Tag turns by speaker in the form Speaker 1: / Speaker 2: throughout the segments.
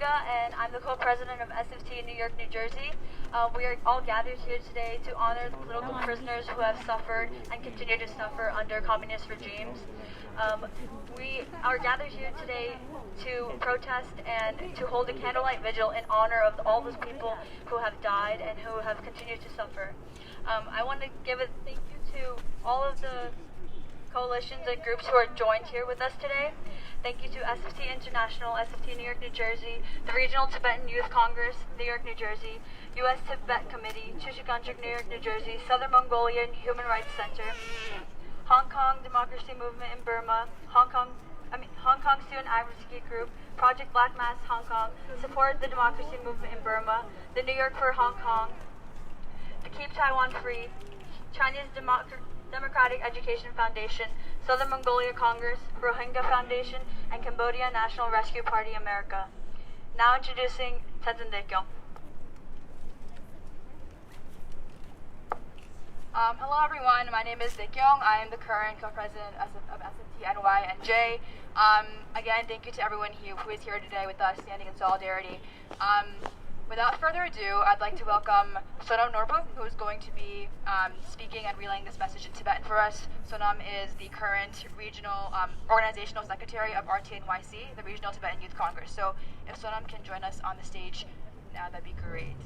Speaker 1: Ringa, and I'm the co-president of SFT in New York, New Jersey. We are all gathered here today to honor the political prisoners who have suffered and continue to suffer under communist regimes. We are gathered here today to protest and to hold a candlelight vigil in honor of all those people who have died and who have continued to suffer. I want to give a thank you to all of the coalitions and groups who are joined here with us today. Thank you to SFT International, SFT New York, New Jersey, the Regional Tibetan Youth Congress, New York, New Jersey, U.S. Tibet Committee, Chuchikanchik, New York, New Jersey, Southern Mongolian Human Rights Center, Hong Kong Democracy Movement in Burma, Hong Kong Student Advocacy Group, Project Black Mass Hong Kong, Support the Democracy Movement in Burma, the New York for Hong Kong, the Keep Taiwan Free, Chinese Democratic Education Foundation, Southern Mongolia Congress, Rohingya Foundation, and Cambodia National Rescue Party America. Now introducing Tenzin Daekyong.
Speaker 2: Hello everyone, my name is Daekyong. I am the current co-president of SFT NYNJ. Again, thank you to everyone who is here today with us, standing in solidarity. Without further ado, I'd like to welcome Sonam Norbu, who is going to be speaking and relaying this message in Tibetan for us. Sonam is the current regional organizational secretary of RTNYC, the Regional Tibetan Youth Congress. So if Sonam can join us on the stage now, that'd be great.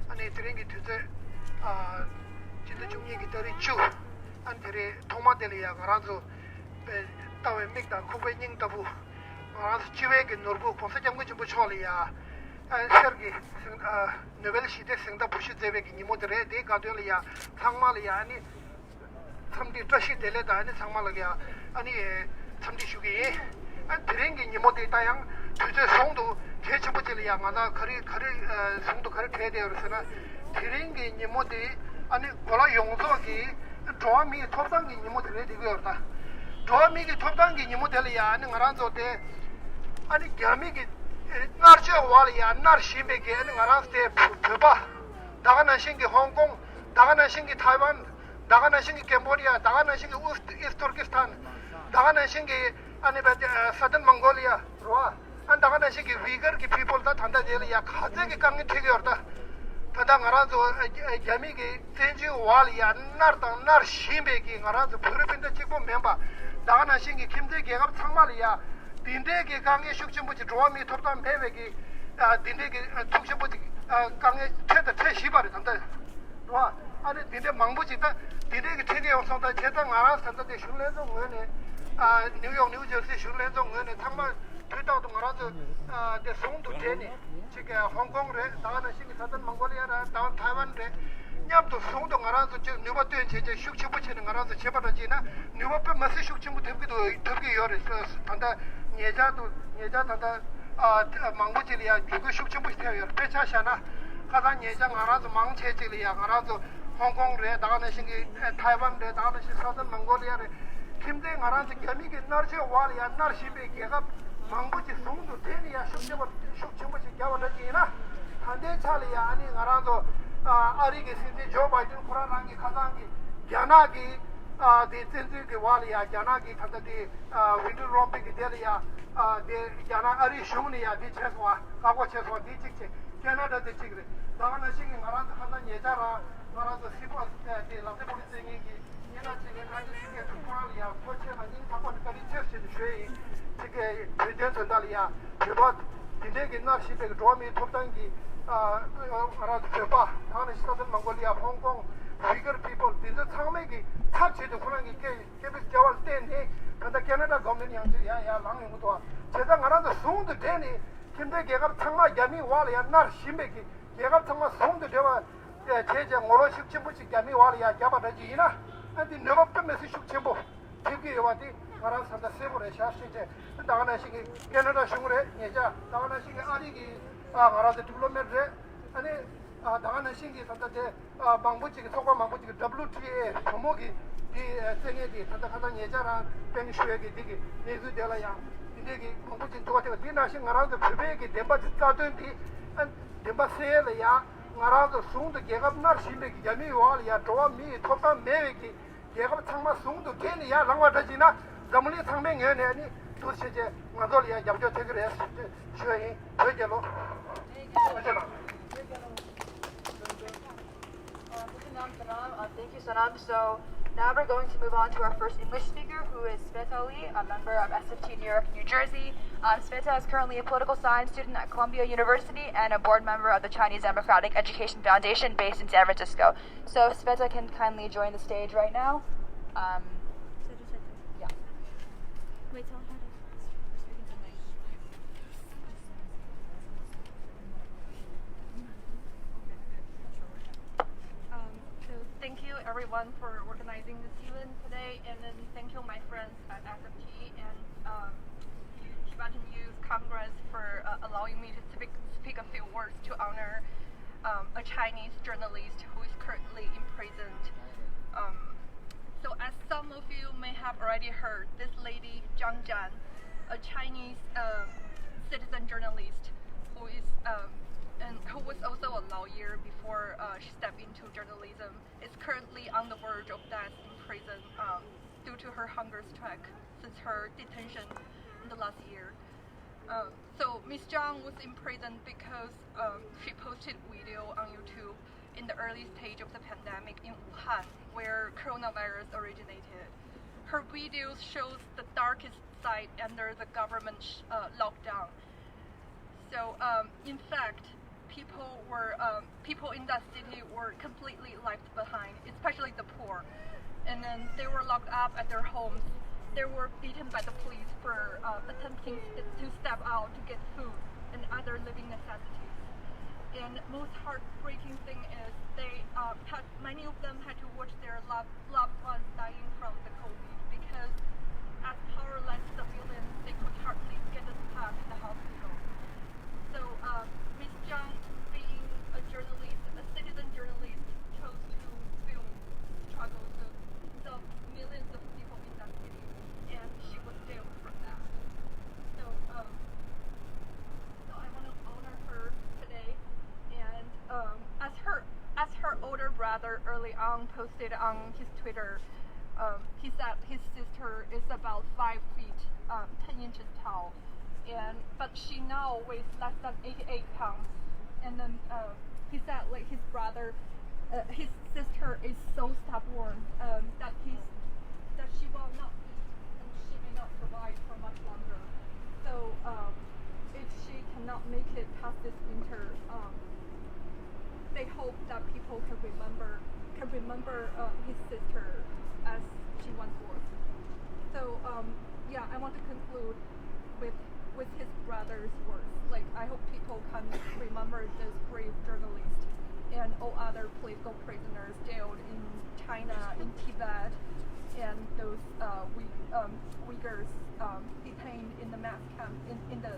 Speaker 3: 아니 드링기 투제 진짜 중요한 게 더리 주 안들이 토마델이야 가라서 따외 맥다 코베닝 더부 가라서 지웨게 노르고 본사장고 좀 붙여리야 서기 노벨 시대 생다 부시 제베기 니모드레 데 가돌이야 상말이야 아니 참디 트시 델레다 아니 상말이야 아니 참디 슈기 안 드링기 니모데 다양 투제 송도 개체부들이야 마나 거리 성도 거리 돼야 되어서나 드링기 니모데 아니 고라 용서기 조미 톱당기 니모데 되고였다 조미기 톱당기 니모데리야 아니 나란조데 아니 겸이기 나르셔 와리야 나르시베게 아니 나란스테 벼봐 나가나 신기 홍콩 나가나 신기 타이완 나가나 신기 캄보디아 나가나 신기 이스트르키스탄 나가나 신기 아니 서든 몽골리아 로아 안 나가나 신기 위거 기 people 다 단다 제리야 가제게 강이 되게였다 다다 나라도 야미기 텐지 와리야 나르당 나르시베기 나라도 프로빈데 찍고 멤버 나가나 신기 김대 개갑 상말이야 딘데게 강에 숙심부지 조미 톱단 배배기 딘데게 tuk심부지 강에 최다 최시바리 단다 와 아니 딘데 망부지다 딘데게 최대 영상다 제당 알아서 단다데 슐레도 뭐네 뉴욕 뉴저시 슐레도 뭐네 정말 되다도 말아서 내 송도 되니 지금 홍콩에 나가는 신기 사던 몽골리아라 다운 타이완에 냠도 송도 말아서 저 뉴버트에 제제 숙취 붙이는 거라서 제발하지나 뉴버트 마스 숙취부 되기도 되게 열어서 단다 예자 단다 망부지리아 주거 숙취 붙여요 배차샤나 가장 예장 알아서 망체지리아 알아서 홍콩에 나가는 신기 타이완에 나가는 신 사던 몽골리아에 김대 알아서 겸이게 나르셔 와리아 나르시베 개가 망부지 송도 되니야 숙취부지 겨워지나 한대 차리야 아니 알아서 아리게 신데 조 바이든 코라랑기 가상기 야나기 데텐즈기 와리아 야나기 탄다디 윈드 롬피기 데리아 데 야나 아리 슈니야 디체스와 가고 체스와 디직체 캐나다 디직레 다가나 신기 알아서 한단 예자라 알아서 시고 데 라테 폴리싱기 예나치게 가지 신기 코라리아 코체나 인 타고니까리 체스지 쉐이 지게 프레젠트 전달이야 그것 딘데기 나시베 조미 톱당기 알아서 봐 다는 시도든 몽골리아 홍콩 위거 피플 딘데 상메기 탑체도 그런게 깨비 겨울 때네 근데 캐나다 government 야야 랑이부터 제가 알아서 송도 되니 근데 걔가 정말 야미 와리야 날 심베기 걔가 정말 송도 되와 제제 모로 식침부지 야미 와리야 잡아다지나 근데 너가 빼면서 식침부 되게 와디 알아서 산다 세보래 샤시제 나가나 시기 캐나다 슝으로 예자 나가나 시기 아리기 알아서 디플로메트 아니 나가나 시기 산다데 망부지기 소과 망부지기 WTA 도목이 이 생애기 산다 가다 예자랑 뱅슈에기 되게 내주되라야 이게 망부지 도와가 디나신 알아서 베베기 덴바지 짜든디 덴바세야야 ngarazo sungdu gegab nar shimbe ki yami wal ya towa mi thopa mewe ki gegab changma sungdu keni ya langwa tajina zamuli changme ngene ani to sheje ngazol ya jabjo tegre shwe hojelo
Speaker 2: Thank you, Sanam. So now we're going to move on to our first English speaker, who is Sveta Lee, a member of SFT New York, New Jersey. Sveta is currently a political science student at Columbia University and a board member of the Chinese Democratic Education Foundation based in San Francisco. So Sveta can kindly join the stage right now. Yeah.
Speaker 4: Wait, tell her
Speaker 5: Thank you everyone for organizing this event today, and then thank you my friends at SFT and Tibetan Youth Congress for allowing me to speak a few words to honor a Chinese journalist who is currently imprisoned. So as some of you may have already heard, this lady Zhang Zhan, a Chinese citizen journalist who is and who was also a lawyer before she stepped into journalism, is currently on the verge of death in prison due to her hunger strike since her detention in the last year. So Ms. Zhang was imprisoned because she posted video on YouTube in the early stage of the pandemic in Wuhan, where coronavirus originated. Her videos shows the darkest side under the government lockdown. So in fact, people in that city were completely left behind, especially the poor. And then they were locked up at their homes. They were beaten by the police for attempting to step out to get food and other living necessities. And most heartbreaking thing is many of them had to watch their loved ones dying from the COVID because as powerless civilians, they could hardly get a spot in the hospital. So Ms. Zhang, being a journalist, a citizen journalist, chose to film struggles of millions of people in that city, and she was jailed for that. So I want to honor her today, and as her older brother early on posted on his Twitter, he said his sister is about 5 feet, 10 inches tall. But she now weighs less than 88 pounds. And then he said like his brother, his sister is so stubborn that she will not eat and she may not survive for much longer. So if she cannot make it past this winter, they hope that people can remember his sister as she once was. So yeah, I want to conclude with his brother's words. Like, I hope people can remember this brave journalist and all other political prisoners jailed in China, in Tibet, and those Uyghurs detained in the mass camp, in the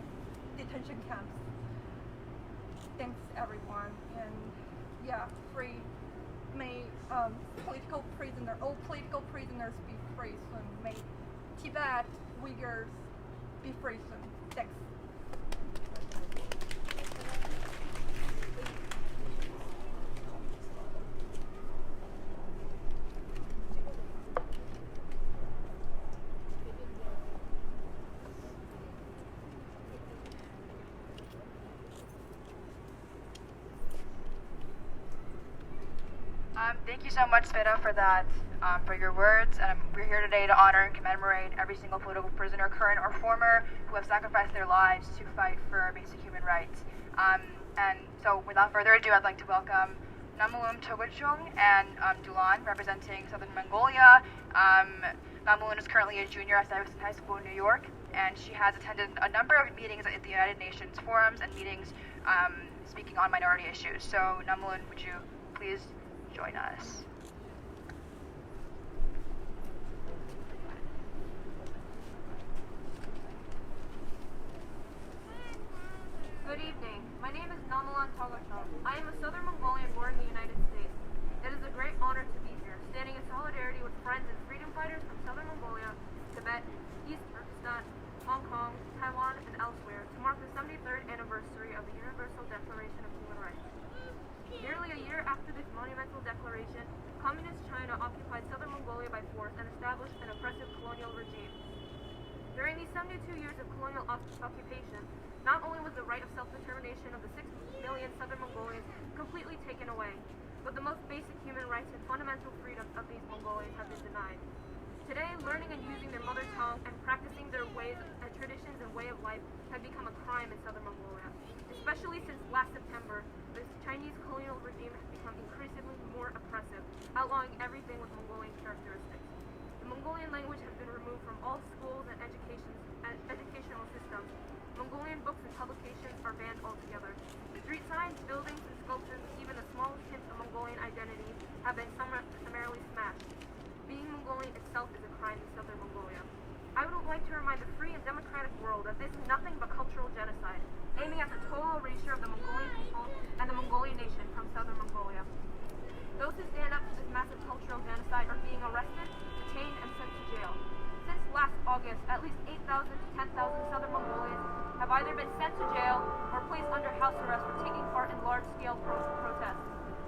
Speaker 5: detention camps. Thanks everyone, and yeah, may all political prisoners be free soon. May Tibet Uyghurs be free soon. Thanks.
Speaker 2: Thank you so much, Sveta, for that, for your words. We're here today to honor and commemorate every single political prisoner, current or former, who have sacrificed their lives to fight for basic human rights. And so, without further ado, I'd like to welcome Namulun Togochung and Dulan, representing Southern Mongolia. Namulun is currently a junior at Stuyvesant High School in New York, and she has attended a number of meetings at the United Nations forums and meetings speaking on minority issues. So, Namulun, would you please join us?
Speaker 6: Good evening. My name is Namulan Togochong. I am a Southern Mongolian born in the United States. It is a great honor to be here, standing in solidarity with friends and freedom fighters from Southern Mongolia, Tibet, East Turkestan, Hong Kong, Taiwan, and elsewhere to mark the 73rd anniversary of the Universal Declaration of Human Rights. Nearly Declaration, Communist China occupied southern Mongolia by force and established an oppressive colonial regime. During these 72 years of colonial occupation, not only was the right of self-determination of the 6 million southern Mongolians completely taken away, but the most basic human rights and fundamental freedoms of these Mongolians have been denied. Today, learning and using their mother tongue and practicing their ways and traditions and way of life have become a crime in southern Mongolia. Especially since last September, the Chinese colonial regime has become increasingly more oppressive, outlawing everything with Mongolian characteristics. The Mongolian language has been removed from all schools and educational systems. Mongolian books and publications are banned altogether. Street signs, buildings, and sculptures, even the smallest hints of Mongolian identity, have been summarily smashed. Being Mongolian itself is a crime in southern Mongolia. I would like to remind the free and democratic world that this is nothing but cultural genocide, aiming at the total erasure of the Mongolian people and the Mongolian nation from southern Mongolia. Those who stand up to this massive cultural genocide are being arrested, detained, and sent to jail. Since last August, at least 8,000 to 10,000 southern Mongolians have either been sent to jail or placed under house arrest for taking part in large-scale protests.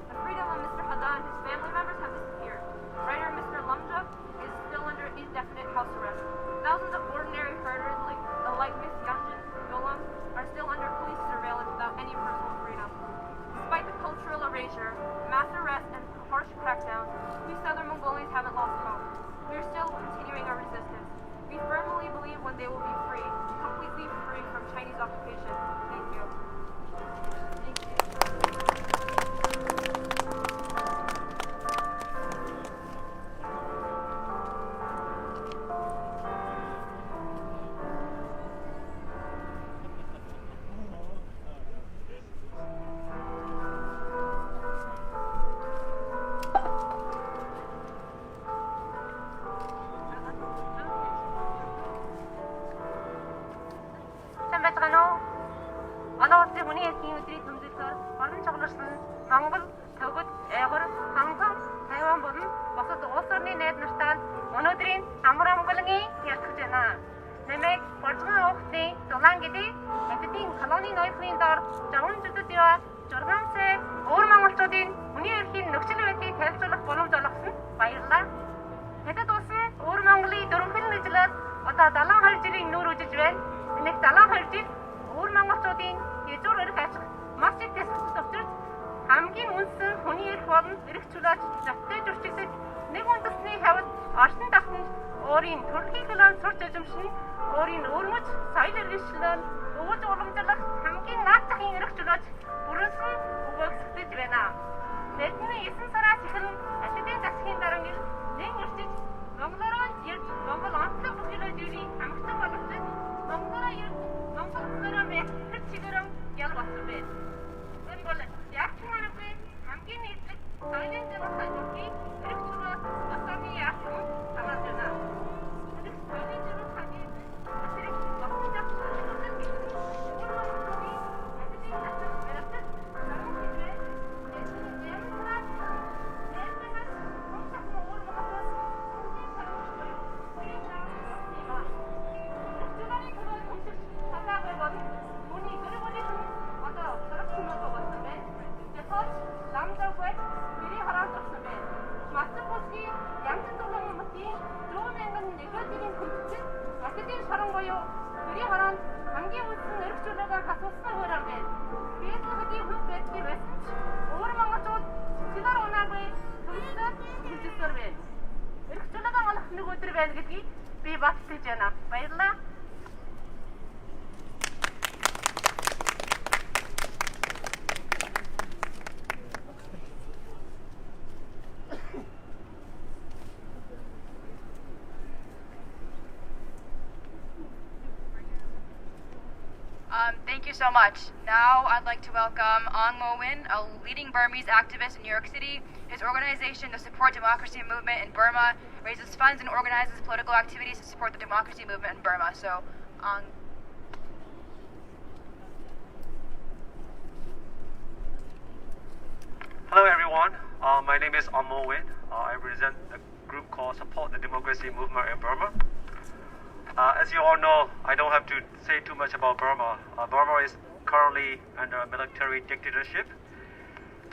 Speaker 6: The freedom of Mr. Hada and his family members have disappeared. Writer Mr. Lamja is still under indefinite house arrest. Thousands of ordinary herders like Miss Yanjin Yolam are still under police surveillance without any personal freedom. Despite the cultural erasure, mass arrests, and harsh crackdowns, we southern Mongolians haven't lost hope. We are still continuing our resistance. We firmly believe when they will be free, completely free from Chinese occupation. Thank you.
Speaker 7: Монгол, Төгөд, Ягар, Ханган, Тайван болон бусад улс орны найз нартай өнөөдрийн Hammarskjöld ярилцж байна. Нэмээд Боржгон ухтын Дулаан гэдэг хэдийн колони ноёлын дор жаван зүдэд яа 6 сая өөр монголчуудын хүний эрхийн нөхцөл байдлыг танилцуулах боломж олгосон баярлалаа. Хэдэд улс нь өөр Монголын дөрвөн нийтлэл одоо 72 жилийн нүүр үжиж байна. Энэ 72 жил өөр монголчуудын язгуур эрх ашиг маш их дэвшилт авчирч хамгийн үнсэн хүний эрх болон эрх чөлөөт завтай зөрчигдөж нэг үндэсний хавьд орчин давтан өөрийн төрөлхий төлөөлөл сурч эзэмшин өөрийн өрмөж соёл иргэншлэл өвөж уламжлах хамгийн наацхийн эрх чөлөөт бүрэлсэн өгөөсгдөж байна. Тэдний 9 сараас эхлэн алидын засгийн дараа нэг үржиж Монголоор ярьж Монгол онцлог бүхэлд юуны амгтан болгож Монголоор ярьж Монгол хүнээрээ мэт чигээрэн ял болсон бэ. Энэ бол яг чимээгүй хамгийн нийтлэг соёлын демократийн эрх чөлөөт басны яасан тагаад байна. Энэ соёлын демократийн зэрэг багтаж
Speaker 2: Thank you so much. Now I'd like to welcome Ong Mo-win, a leading Burmese activist in New York City. His organization, the Support Democracy Movement in Burma, raises funds and organizes political activities to support the democracy movement in Burma. So, Ong.
Speaker 8: Hello everyone, my name is Ong Mo-win. I represent a group called Support the Democracy Movement in Burma. As you all know, I don't have to say too much about Burma. Burma is currently under a military dictatorship,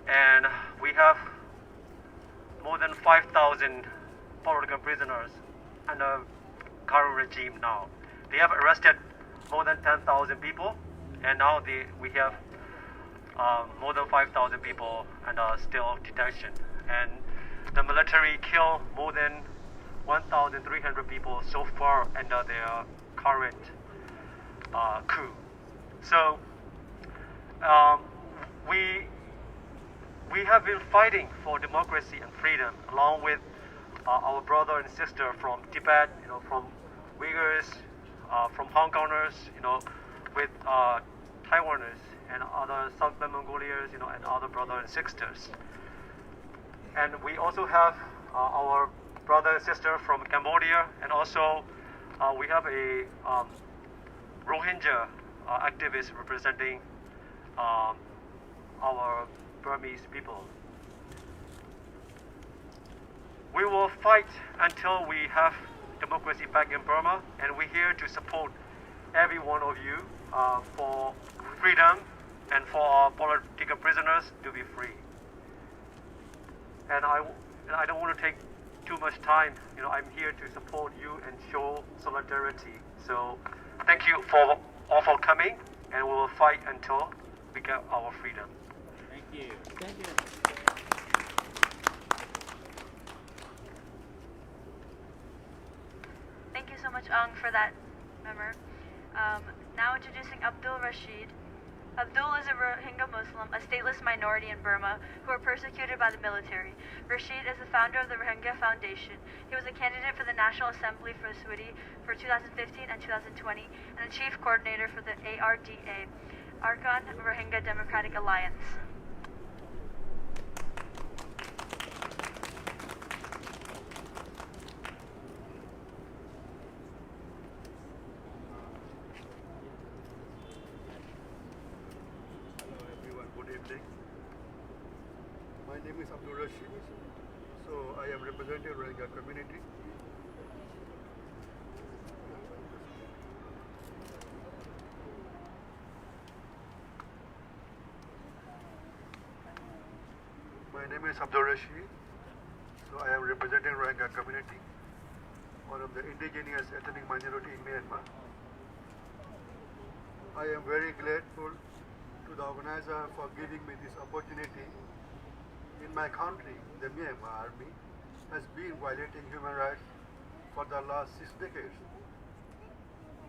Speaker 8: and we have more than 5,000 political prisoners under current regime now. They have arrested more than 10,000 people, and now we have more than 5,000 people under still detention. And the military killed more than 1,300 people so far under their current coup. So we have been fighting for democracy and freedom along with our brother and sister from Tibet, from Uyghurs, from Hong Kongers, with Taiwanese and other Southern Mongolians, and other brothers and sisters. And we also have our brother and sister from Cambodia, and also we have a Rohingya activist representing our Burmese people. We will fight until we have democracy back in Burma, and we're here to support every one of you for freedom and for our political prisoners to be free. And I don't want to take too much time. I'm here to support you and show solidarity. So thank you all for coming, and we will fight until we get our freedom.
Speaker 9: Thank you. Thank you.
Speaker 1: Thank you so much, Ang, for that member. Now introducing Abdul Rasheed. Abdul is a Rohingya Muslim, a stateless minority in Burma, who are persecuted by the military. Rasheed is the founder of the Rohingya Foundation. He was a candidate for the National Assembly for Swati for 2015 and 2020, and the chief coordinator for the ARDA, Arkan Rohingya Democratic Alliance.
Speaker 10: My name is Abdul Rasheed, so I am representing Rohingya community. My name is Abdul Rasheed, so I am representing Rohingya community, one of the indigenous ethnic minority in Myanmar. I am very grateful to the organizer for giving me this opportunity. In my country, the Myanmar army has been violating human rights for the last 6 decades.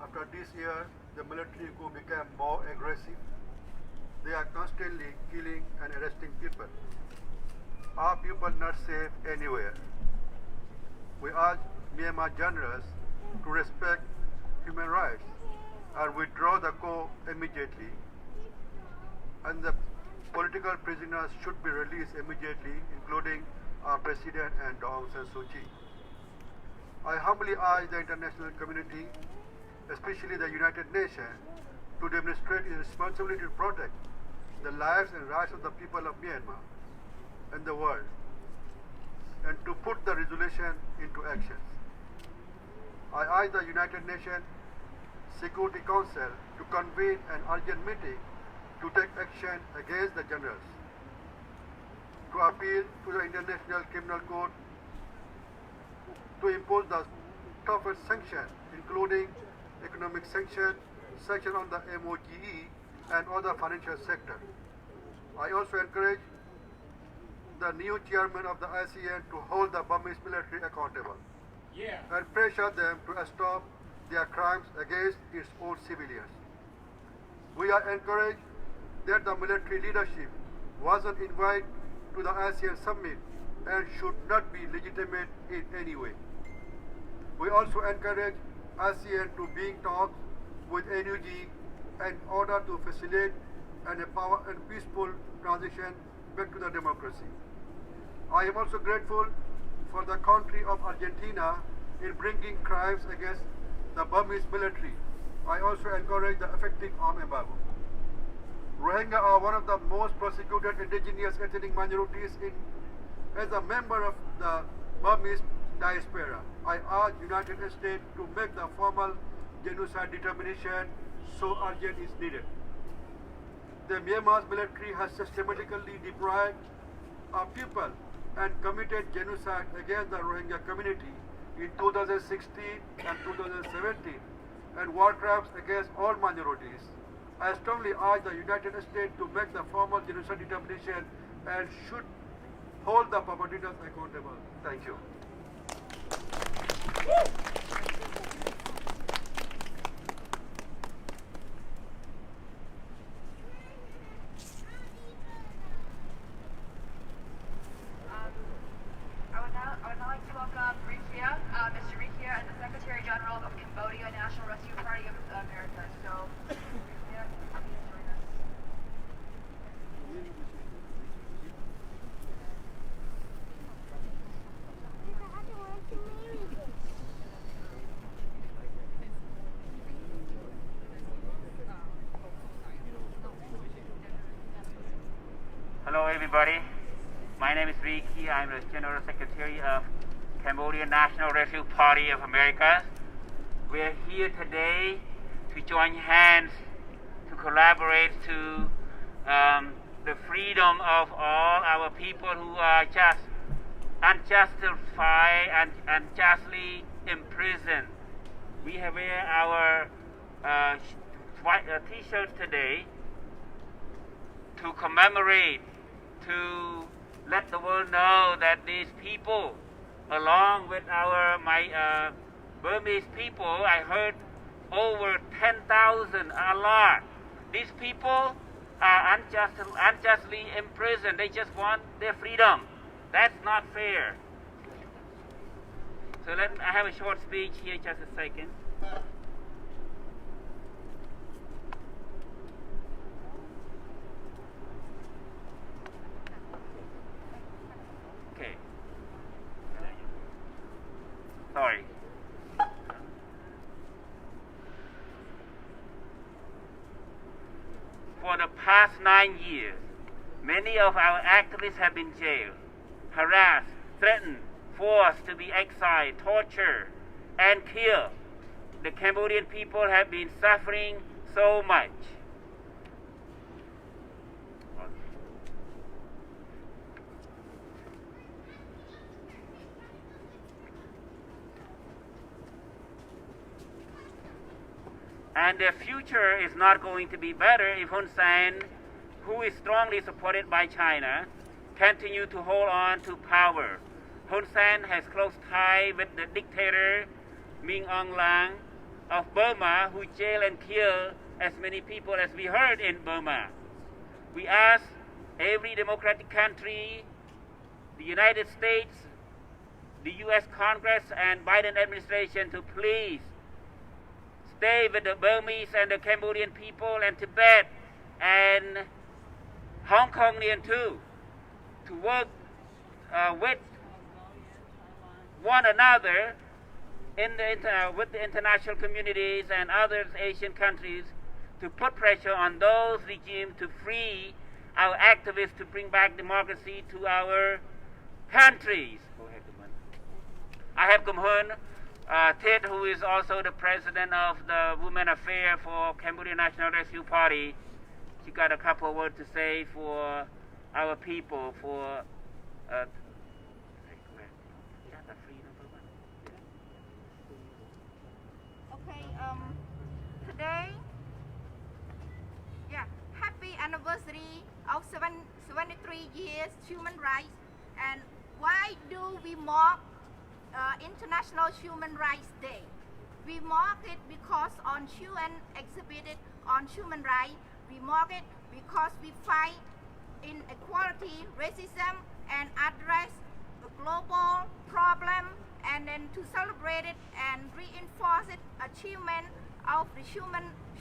Speaker 10: After this year, the military coup became more aggressive. They are constantly killing and arresting people. Our people not safe anywhere. We urge Myanmar generals to respect human rights and withdraw the coup immediately, and the political prisoners should be released immediately, including our president and Aung San Suu Kyi. I humbly urge the international community, especially the United Nations, to demonstrate its responsibility to protect the lives and rights of the people of Myanmar and the world, and to put the resolution into action. I urge the United Nations Security Council to convene an urgent meeting to take action against the generals, to appeal to the International Criminal Court to impose the toughest sanctions, including economic sanctions on the MOGE and other financial sector. I also encourage the new chairman of the ASEAN to hold the Burmese military accountable and pressure them to stop their crimes against its own civilians. We are encouraged that the military leadership wasn't invited to the ASEAN summit and should not be legitimate in any way. We also encourage ASEAN to be in talks with NUG in order to facilitate and empower a peaceful transition back to the democracy. I am also grateful for the country of Argentina in bringing crimes against the Burmese military. I also encourage the effective arms embargo. Rohingya are one of the most persecuted indigenous ethnic minorities as a member of the Burmese diaspora. I urge United States to make the formal genocide determination so urgent is needed. The Myanmar's military has systematically deprived our people and committed genocide against the Rohingya community in 2016 and 2017 and war crimes against all minorities. I strongly urge the United States to make the formal genocide determination and should hold the perpetrators accountable. Thank you.
Speaker 2: I would now like to welcome Rikia, Mr. Rikia, and the Secretary General of Cambodia National Rescue Party of America. So, Rikia, happy to join us.
Speaker 9: Hello everybody, my name is Ricky. I'm the General Secretary of Cambodia National Rescue Party of America. We're here today to join hands to collaborate to the freedom of all our people who are just unjustified and unjustly imprisoned. We have wear our t-shirts today to commemorate, to let the world know that these people, along with my Burmese people, I heard over 10,000, a lot. These people are unjustly imprisoned. They just want their freedom. That's not fair. So I have a short speech here, just a second. Okay. Sorry. For the past 9 years, many of our activists have been jailed, harassed, threatened, forced to be exiled, tortured, and killed. The Cambodian people have been suffering so much. And their future is not going to be better if Hun Sen, who is strongly supported by China, continue to hold on to power. Hun Sen has close ties with the dictator Min Aung Hlaing of Burma, who jailed and killed as many people as we heard in Burma. We ask every democratic country, the United States, the U.S. Congress and Biden administration to please stay with the Burmese and the Cambodian people and Tibet and Hong Kongian too, to work with one another with the international communities and other Asian countries to put pressure on those regimes to free our activists to bring back democracy to our countries. I have Kum Hun Tit, who is also the president of the Women Affairs for Cambodia National Rescue Party. She got a couple of words to say for our people, for
Speaker 11: Okay, today, happy anniversary of 73 years human rights. And why do we mark International Human Rights Day? We mark it because on UN exhibited on human rights, we mark it because we fight inequality, racism, and address the global problem, and then to celebrate it and reinforce it achievement of the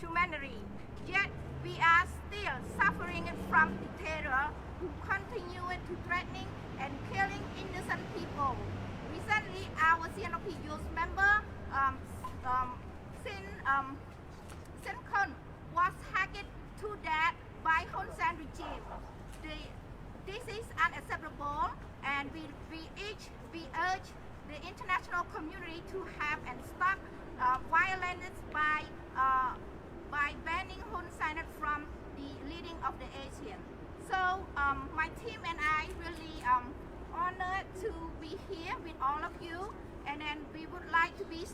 Speaker 11: humanity. Yet we are still suffering from dictator who continue to threatening and killing innocent people. Recently, our CNOP youth member Sin Kun was hacked to death by Hun Sen regime. This is unacceptable, and we urge the international community to have and stop violence by banning Hun Sen from the leading of the Asian. So my team and I really honored to be here with all of you, and then we would like to be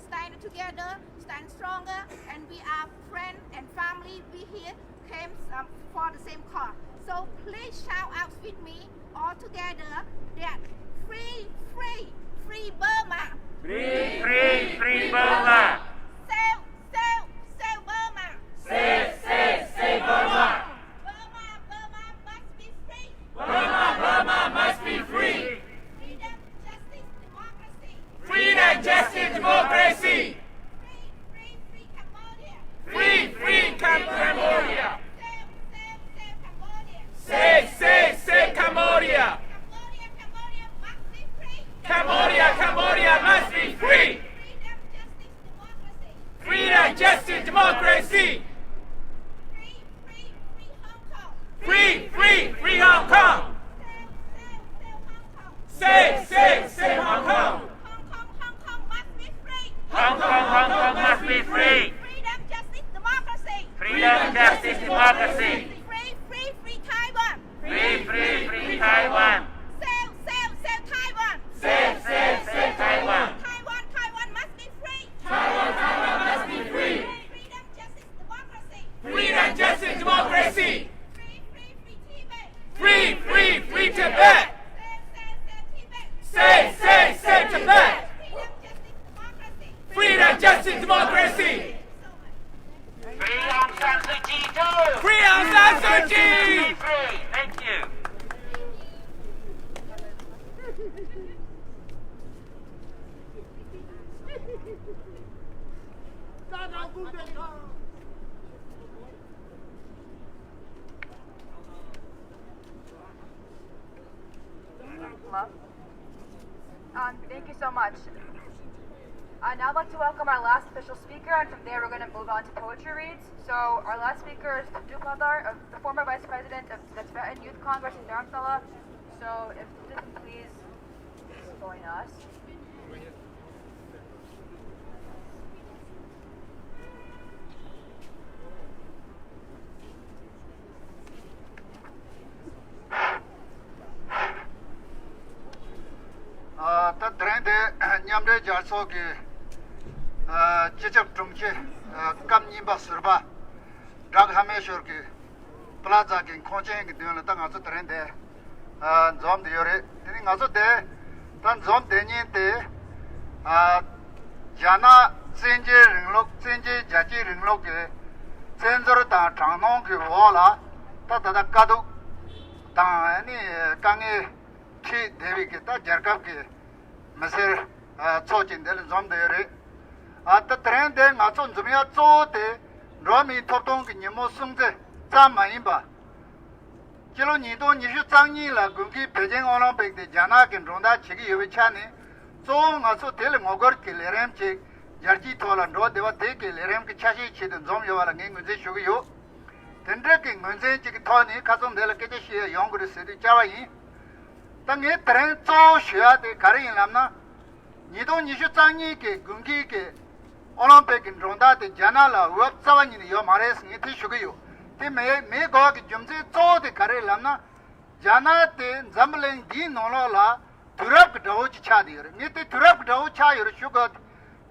Speaker 11: stand together, stand stronger, and we are friends and family. We here came for the same cause. So please shout out with me all together that free Burma.
Speaker 9: Free Burma.
Speaker 11: Save Burma.
Speaker 12: Save Burma.
Speaker 11: Burma must be free.
Speaker 12: Burma must be free.
Speaker 11: Freedom, justice, democracy.
Speaker 12: Freedom, justice, democracy.
Speaker 11: Free Cambodia.
Speaker 12: Free Cambodia.
Speaker 11: Save Cambodia.
Speaker 12: Cambodia. Cambodia must be free.
Speaker 11: Freedom, justice, democracy.
Speaker 12: Freedom, justice, democracy. Free Hong Kong. Save Hong Kong.
Speaker 11: Hong Kong must be free.
Speaker 9: Hong Kong must be free.
Speaker 11: Freedom, justice, democracy.
Speaker 9: Freedom, justice, democracy.
Speaker 11: Free Taiwan.
Speaker 9: Free Taiwan.
Speaker 11: Save Taiwan.
Speaker 9: Save Taiwan.
Speaker 11: Taiwan must be free.
Speaker 12: Taiwan must be free.
Speaker 11: Freedom, justice, democracy.
Speaker 12: Freedom, justice, democracy.
Speaker 11: Free Tibet.
Speaker 12: Free Tibet. Save Tibet. Freedom, justice, democracy.
Speaker 9: Free Aung San Suu Kyi too.
Speaker 12: Free Aung San Suu Kyi.
Speaker 9: Free. Thank you.
Speaker 2: Thank you so much. I'd now like to welcome our last official speaker, and from there we're going to move on to poetry reads. So our last speaker is Abdul Rasheed, the former Vice President of the Tibetan Youth Congress in Dharamsala. So if you can please join us.
Speaker 10: Nyamde jalso ki chichak trungche kam nimba surba drag Hammarskjöld ki Plaza ki khonchen ki dyona ta ngaso trende zom de yore tini ngaso de tan zom de nyen de jana senje jaji ringlok ke senzor ta tranong ki wala ta da kadu ta ni kange ki devi ki ta jarkap ki Mesir Chochin del Zom de Re. At the train de Natson Zumia Zo de Romi Topong Nimo Sungze, Zamaimba. Kilo Nido Nishu Zangi la Gungi Beijing Olympic de Janak and Ronda Chigi Yovichani, Zong also tell Mogor Kilerem Chik, Jarji Tolan Road, they were taking Lerem Kichashi Chit and Zom Yovarang with the Shuyo. Then drinking Munzen Chikitoni, Kasum de la Kitashi, younger city Chawai. 당에 트렌 조셔야데 가리람나 니도 니슈장이게 군기게 올림픽 론다데 자나라 웹사와니 요 마레스 니티 슈기요 테메 메고기 좀제 조데 가리람나 자나데 잠블랭 디 노로라 두랍 도우치 차디르 니티 두랍 도우 차이르 슈거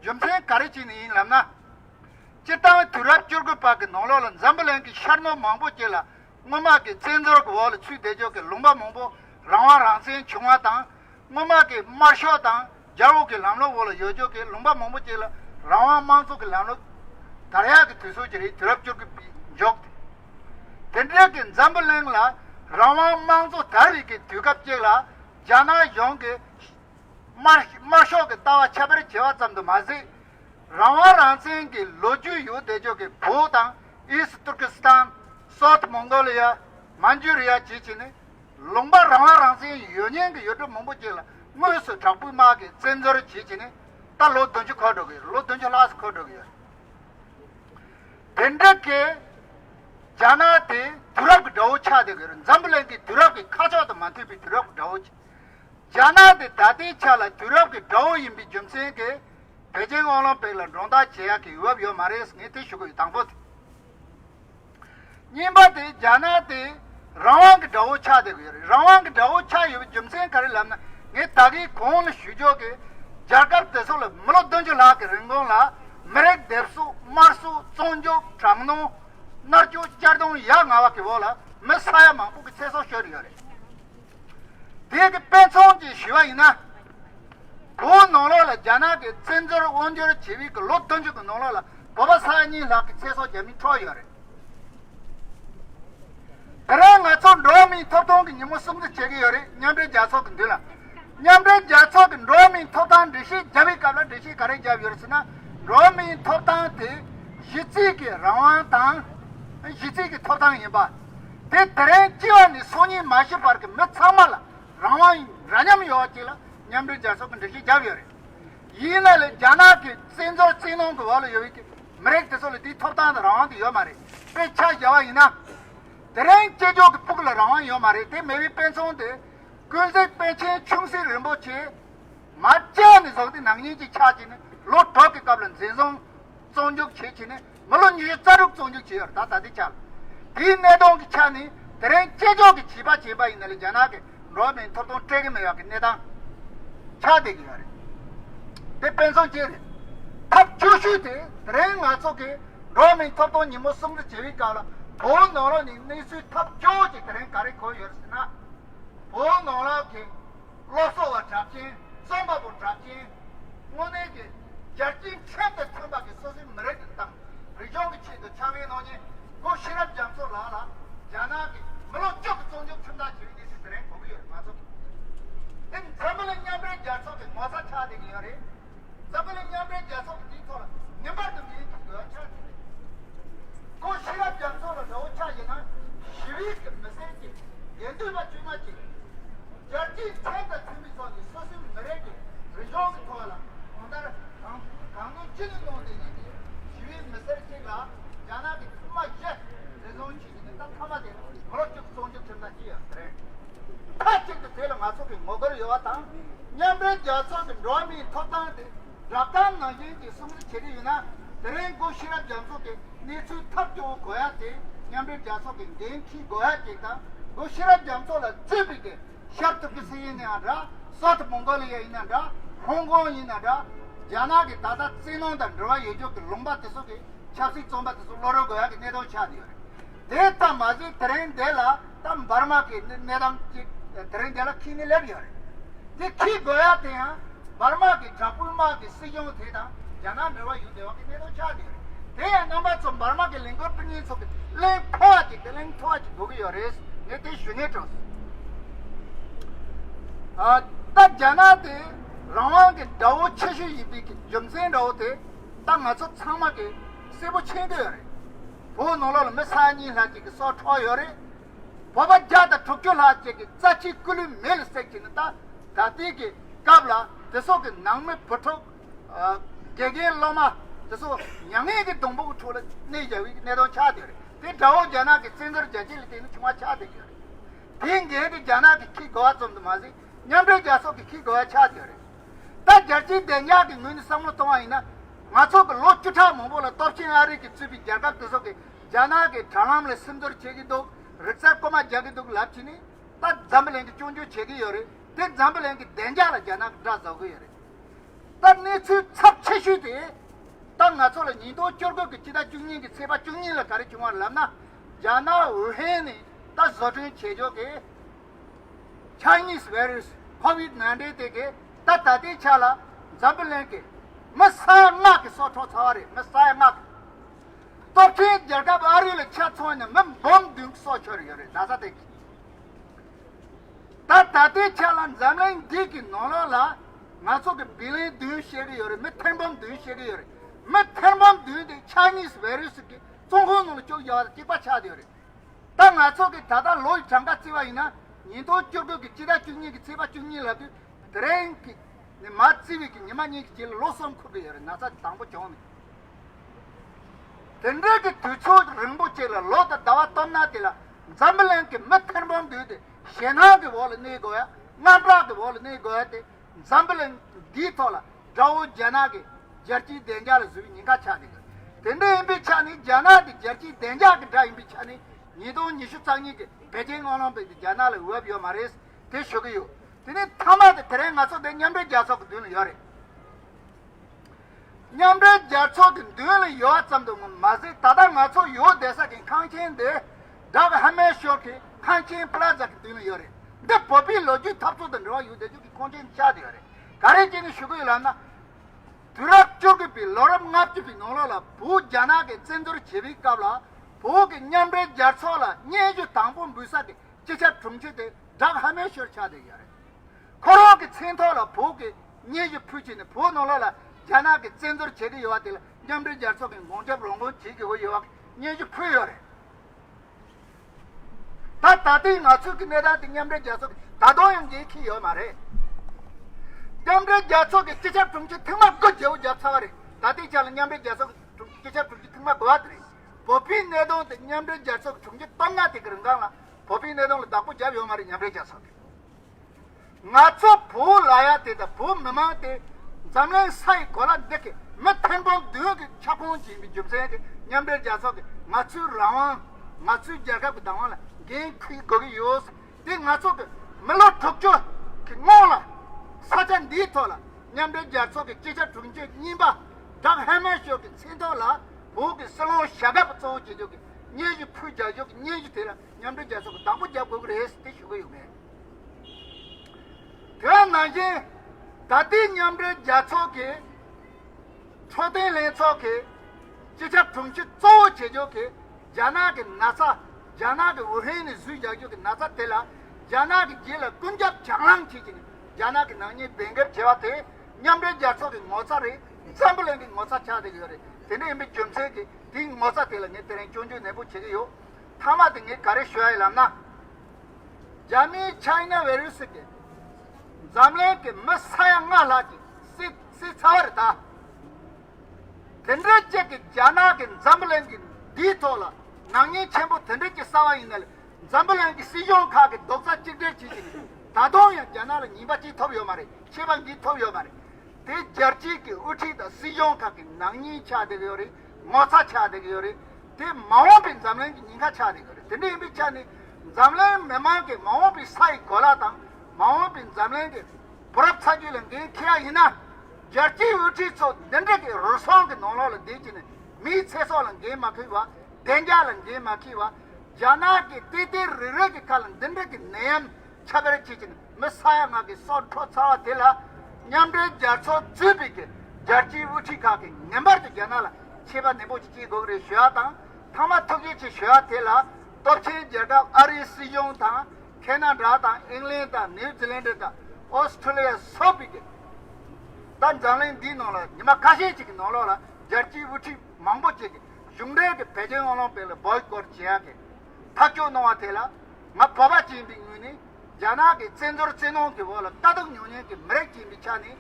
Speaker 10: 좀제 가리치니 람나 치타와 두랍 줄고 파게 노로라 잠블랭 기 샤르모 망보젤라 모마게 젠저고 월 추데조게 롱바 망보 Rawa Ransin Chungatan, Mamaki, Marshotan, Jaroki Lamlo, Yojoki, Lumba Momochilla, Rawa Manso Lano, Tariaki to surgery, Trapjuk joked. Tendrakin Zambalangla, Rawa Manso Tariki, Tukapjela, Jana Yonke, Marshok, Tawa Chabri Chavatam the Mazi, Rawa Ransin, Loju Yu, Dejoki, Bhutan, East Turkestan, South Mongolia, Manchuria, Chichine. Lomba Rama Ransi, Union, Yoto Mombochilla, most of Tapu Market, Sensor Chichine, Talo Donju Kodogi, Lotonja last Kodogi. Tendake, Janate, Turab Docha, Zambulanki, Turaki, Kaja the Mantipi, Turab Doch, Jana the Tati Chala, Turaki, Do in Bijumseke, Beijing Olympic, Ronda Chiaki, you have your Maris, Niti Sugar, Tambot. Nimba de Janate.
Speaker 13: Rawang Dao Cha de Rawang Dao Cha you Jumsen Karilam, Netagi Kon Shujoke, Jagat the Soul, Molodonjala, Ringola, Merek Dersu, Marsu, Sonjo, Tramno, Narjo, Jardon, Yang Avakivola, Messiah Mampu, Seso Shuriore. Take a pencil, Shuaina. Go Nola, Jana, Sensor, Wonder, Chivik, Lotonjo, Nola, Babasani, like Seso Jemmy Troyer. Rang on Romy, Totong, Yamusum, the Cheggiore, Nyambre Jasok and Dilla. Nyambre Jasok and Romy, Totan, Dishi, Javika, Dishi, Karaja Yursina, Romy, Totan, Shitsiki, Rawan, and Shitsiki Totan Yaba. They train Chion, Sony, Mashi Park, Metsamala, Rawan, Ranyam Yotilla, Nyambre Jasok and Dishi Javier. Yina, Janaki, Sensor, Sinon, Govala Yoviki, Merek the Solid, Totan, around the Yomari. Pecha Javina. The rank Jejo Pugla around Yomari, they may be pension day, girls that pension, Chungsi Rimboche, Machan is of the Nangi charging, low talk a couple and Zizon, Sonjuk Chechine, Malon Yusaruk Sonjuk Chair, Tata the Chal. Kin Nedong Chani, the rank Jejo Chiba Chiba in the Janake, Robin Toton Tegamak, Nedang, Chadigari. The pension Jerry. Tap Chushu, the rank Matsoke, Robin Toton Yimosum the Chivicala. All Nora needs to top George and Carico Yersina. All Nora King, Losso attracting, Samba attracting, Monegi, Jartin Chapter Tambak is so Meritan, Rijovici, the Chavian Oni, Go Shirap Jamso Lala, Janaki, Melojok Sonjuk Tandachi, this is the rank of your Mazo. Then Zabalin Yambre Jasok and Masa Chadi Yore, Zabalin Yambre Jasok, never to be to church. Go Shirap Jamso, no China, Shivik, Message, Yenduva Chumachi, Jarti, Tanda Timison, the Sosim Mereki, Rijong Tola, on that Kango Chino, Shivik Message, Jana, my jet, the zone chicken, the Tamade, Rochuk Sonja Tanda. Catching the tail of Masuki, Mogor Yota, Yambre Jason, and Romy, Totan, Ratan, Naji, Sumi Chirina, the rain go Shirap Jamsuke. Needs to top your Goyati, Yambi Jasok in Genki, Goyatika, go Shirap Jamsola, Zibike, Shat to Kisi in Ada, South Mongolia in Ada, Hongo in Ada, Janagi Tata, Sino, the Dry Yjuk, Lumba Tesuki, Chasi Somba, Loro Goyak, Nedo Chadi. Deta Mazi, Train Della, Tam Burma, Nedam, Train Della Kini Levier. The key Goyatia, Burma, Japulma, the Sijon Theta, Jana, Neva, you Nedo Chadi. They are numbers of Burma, the Lingo Prince of Lake Poatic, the Link Torch, Boogie or Race, Netish Unitos. That Janate, Rawang, Dao Cheshi, Jumsen Rote, Tamaso Tamaki, Sebo Chendere, Oh no, Messani Hatik, so Toyore, Baba Jata Tokyo Hatik, Sachi Kuli Mail Section, Tatiki, Kabla, the Sokin Name Poto, Gege Loma. So, young Egg don't move to the nature, we never charter. They told Jana to send her agility into my charter. Being gave Jana to kick out on the Mazi, Yambre Jaso to kick out charter. That Jaji then yagging in some of Toina, Maso look to town, Mobola, touching Arik, Sibi Jagat to Soke, Jana, Taramle, Sindor Chegido, Retsakoma Jagido Latini, that Zambelang Chunju Chegiore, that Zambelang Danjala Jana does over. That needs to touch Cheshute. Tanga sola nido chorgo ke chida chungni ke seba chungni la kare chungwa lamna jana uheni ta zotin chejo ke Chinese virus COVID-19 te ke ta tati chala zablen ke masa ma ke soto thawari masa ma to ke jaga bari le cha thona mem bom dung so chori yare nasa te ta tati chala zamlen di ki nono la ngaso ke bile du sheri yare me thembom du sheri yare Thermom do the Chinese virus, Songhon Joya, Kipachadi. Tanga Soki Tata Loy Changatsivaina, Nito Chogo, Chida Chuni, Siva Chuni, Drink, the Matsivic, Yamani, Losum Kubir, Nasa Tambo Choni. Then ready to show Rimbo Chilla, lot of Davatona Tilla, Zambelank, Methermom do the Shena the wall in Negoya, Nabra the wall in Negoate, Zambelan, Gitola, Jao Janagi. Jerky danger is Nika Chani. Then the Imbichani, Jana, the Jerky danger, the Imbichani, 니도 니슈장이 베징 올림픽 자나를 우업이요 말이스 대쇼기요 근데 타마데 테레 가서 내 냠베 자석 되는 요래 냠베 자석 되는 요아점도 마세 다다 가서 요 대사긴 칸친데 다가 하메쇼키 칸친 플라자 되는 요래 근데 법이 로지 탑소던 로 유대주기 콘텐츠 차대 요래 가르치는 쇼기라나 드랍 쪽이 비 로람 납지 비 노라라 부 자나게 센도르 제비까라 보기 냠베 자소라 녀주 당본 무사게 제차 중체대 당 하메쇼 차대 요래 코로게 센터라 보기 녀주 푸지네 보노라라 자나게 센도르 제리 요아들 냠베 자소게 몽잡 롱고 지기고 요아 녀주 푸요래 다다디 나츠기 내다 냠베 자소 다도영 제키요 말해 냠베 자소게 제차 중체 정말 그 제우 자사가래 다디 잘 냠베 자소 제차 중체 정말 뭐하더래 법이 내도 냠베 자소 중체 똥나티 그런가 법이 내도 나쁘 잡요 말이 냠베 자소 나초 보라야 되다 보 메마테 잠래 사이 거라 데게 메템봉 드게 차봉지 미좀세 냠베 자소 나초 라와 나초 자가 부당와라 게 거기 요스 데 나초 멜로 톡죠 그 뭐라 사전 니토라 냠베 자소게 제자 중제 니바 당 해마쇼게 센터라 보게 슬로 샤갑 소지조게 녀지 푸자조게 녀지 되라 냠베 자소게 당부 잡고 그래 스티슈고 요게 그나제 다디 냠베 자소게 초대레 소게 제자 중제 소제조게 자나게 나사 자나게 우헤니 수이자조게 나사 때라 자나게 제라 군잡 장랑 치지니 자나게 나니 뱅거 제와테 냠베 자소게 모사레 삼블랭게 모사 차데 그래 되네 미 좀세게 딩 모사 때라 네 때는 존조 내부 체게요 타마딩에 가레 쉬어야람나 자미 차이나 베르스게 잠레게 마사양가라지 시 차르다 덴드레게 자나게 잠블랭게 디토라 나니 쳔보 덴드레게 싸와 있는 잠블랭게 시종카게 독사 찍게 지지 다도야 자나를 니바지 톱요 말에 제방지 톱요 말에 대 저지게 우치다 시종카게 나니 차데요리 모사 차데요리 대 마오빈 잠랭게 니가 차데요리 근데 비차니 잠랭 메마게 마오비 사이 골라당 마오빈 잠랭게 보랍 차줄랭게 키야이나 저지 우치소 덴데게 로송게 노노를 되지네 미 세소랑게 마키와 덴자랑게 마키와 자나게 띠띠르르게 칼은 덴데게 내염 차별을 지지는 메사야마게 소트로차와 델라 냠데 자초 즈비게 자치 우치카게 냠바르 자나라 체바 네보지기 고그레 쉬아당 타마토기치 쉬아 델라 또치 자가 아리시용다 캐나다다 잉글랜드다 뉴질랜드다 오스트레일리아 소비게 단 장랭 디노라 니마 가시지기 노로라 자치 우치 망보지게 중대게 배정 올림픽을 보이콧 지하게 학교 노와 델라 마 바바 진빙니 자나게 센저르 제노게 볼라 따덕 뇨니게 메렉지 미차니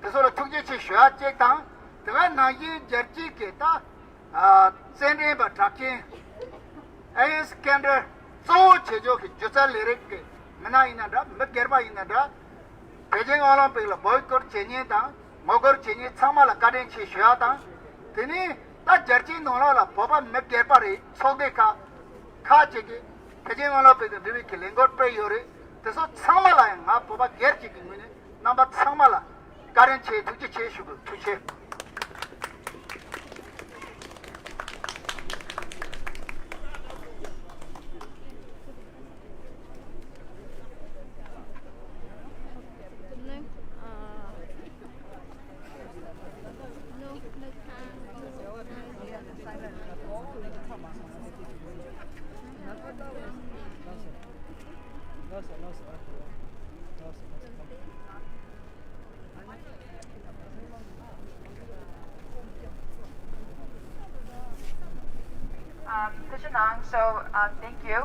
Speaker 13: 그래서 특제치 쉬어 제당 내가 나기 저지게다 센레바 타케 에스 캔더 소 제조기 조살레레게 나이나다 메게르바이나다 베징 올림픽을 보이콧 제니다 모거 제니 참말라 가렌치 쉬어다 되니 다 저지 노라라 바바 메게르바리 소데카 카제게 베징 올림픽을 비비케 랭고 프레요리 그래서 상말라야 나 보바 게르지기는 남바 상말라 가렌체 두지 제슈고 투체
Speaker 2: So thank you.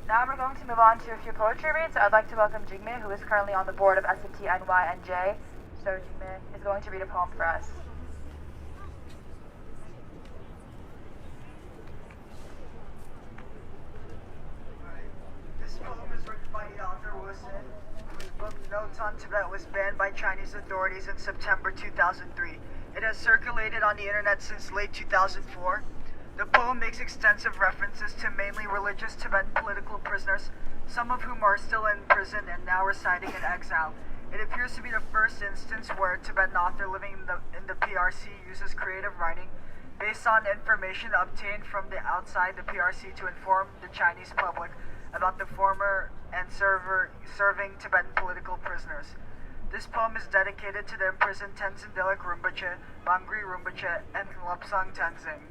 Speaker 2: Now we're going to move on to a few poetry reads. I'd like to welcome Jingme, who is currently on the board of SDT NY&J. So Jingme is going to read a poem for us.
Speaker 14: This poem is written by Abdul Rasheed, whose book Notes on Tibet was banned by Chinese authorities in September 2003. It has circulated on the internet since late 2004. The poem makes extensive references to mainly religious Tibetan political prisoners, some of whom are still in prison and now residing in exile. It appears to be the first instance where a Tibetan author living in the PRC uses creative writing based on information obtained from the outside the PRC to inform the Chinese public about the former and serving Tibetan political prisoners. This poem is dedicated to the imprisoned Tenzin Delek Rinpoche, Bangri Rinpoche, and Lobsang Tenzin.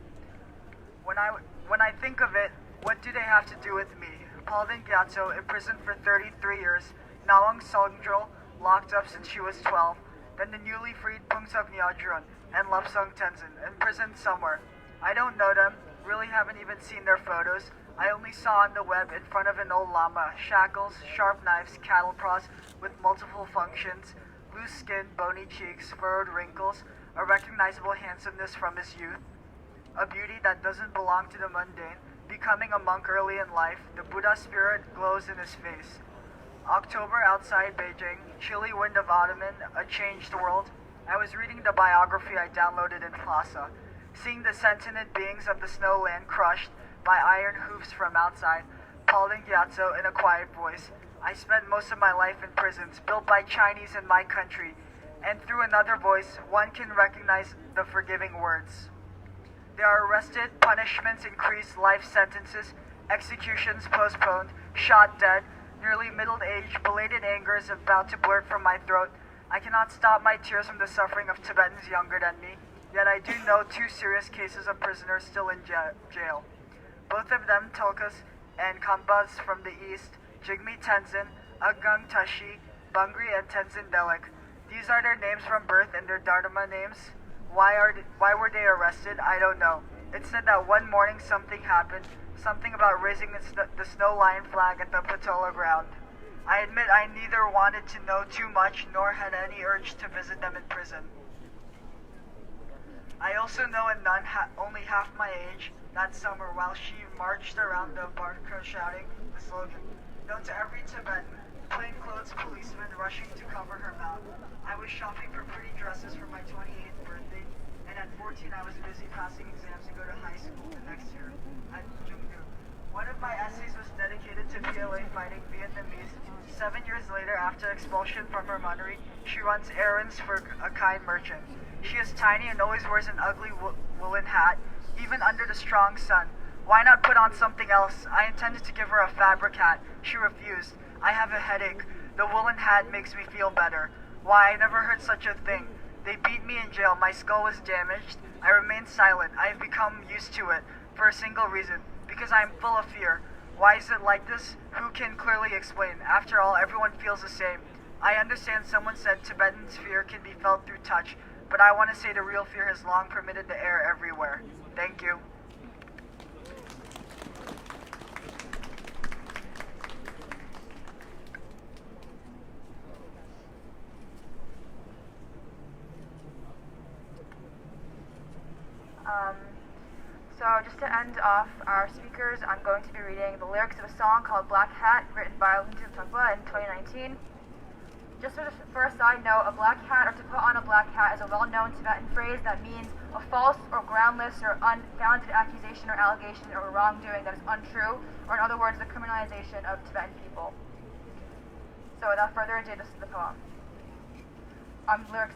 Speaker 14: When I think of it, what do they have to do with me? Palden Gyatso, imprisoned for 33 years, Nawang Songdrol, locked up since she was 12, then the newly freed Pungsok Nyadrun and Lobsang Tenzin, imprisoned somewhere. I don't know them, really haven't even seen their photos. I only saw on the web in front of an old lama, shackles, sharp knives, cattle prods with multiple functions, loose skin, bony cheeks, furrowed wrinkles, a recognizable handsomeness from his youth, a beauty that doesn't belong to the mundane, becoming a monk early in life, the Buddha spirit glows in his face. October outside Beijing, chilly wind of autumn, a changed world. I was reading the biography I downloaded in Plaza, seeing the sentient beings of the snowland crushed by iron hoofs from outside, Palden Gyatso in a quiet voice. I spent most of my life in prisons built by Chinese in my country, and through another voice, one can recognize the forgiving words. They are arrested, punishments increased, life sentences, executions postponed, shot dead, nearly middle age, belated anger is about to blurt from my throat. I cannot stop my tears from the suffering of Tibetans younger than me, yet I do know 2 serious cases of prisoners still in jail. Both of them, Tulkas and Kambas from the east, Jigme Tenzin, Agang Tashi, Bangri and Tenzin Delek. These are their names from birth and their Dharma names. Why were they arrested? I don't know. It said that one morning something happened, something about raising the snow lion flag at the Patola ground. I admit I neither wanted to know too much nor had any urge to visit them in prison. I also know a nun only half my age that summer while she marched around the Barca shouting the slogan, "No to every Tibetan," plainclothes policemen rushing to cover her mouth. I was shopping for pretty dresses for my 28th birthday, and at 14 I was busy passing exams to go to high school the next year at Jungdu. One of my essays was dedicated to PLA fighting Vietnamese. 7 years later, after expulsion from her nunnery, she runs errands for a kind merchant. She is tiny and always wears an ugly woolen hat, even under the strong sun. Why not put on something else? I intended to give her a fabric hat. She refused. I have a headache. The woolen hat makes me feel better. Why, I never heard such a thing. They beat me in jail. My skull was damaged. I remained silent. I have become used to it for a single reason, because I am full of fear. Why is it like this? Who can clearly explain? After all, everyone feels the same. I understand someone said Tibetan's fear can be felt through touch, but I want to say the real fear has long permitted the air everywhere. Thank you.
Speaker 2: So just to end off our speakers, I'm going to be reading the lyrics of a song called Black Hat, written by Untitled Chapter in 2019. Just for a side note, a black hat, or to put on a black hat, is a well-known Tibetan phrase that means a false or groundless or unfounded accusation or allegation or wrongdoing that is untrue, or in other words, the criminalization of Tibetan people. So without further ado, this is the poem. Song lyrics.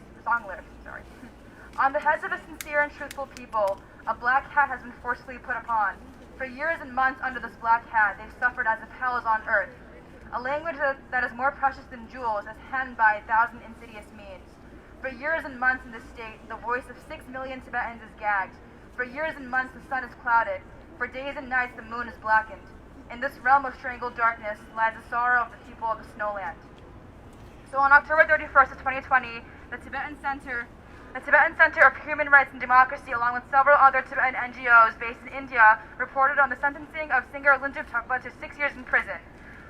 Speaker 2: On the heads of a sincere and truthful people, a black hat has been forcibly put upon. For years and months under this black hat, they've suffered as if hell is on earth. A language that is more precious than jewels is hemmed by 1,000 insidious means. For years and months in this state, the voice of 6 million Tibetans is gagged. For years and months, the sun is clouded. For days and nights, the moon is blackened. In this realm of strangled darkness lies the sorrow of the people of the snowland. So on October 31st of 2020, the Tibetan Center of Human Rights and Democracy, along with several other Tibetan NGOs based in India, reported on the sentencing of singer Lundrup Thakpa to 6 years in prison.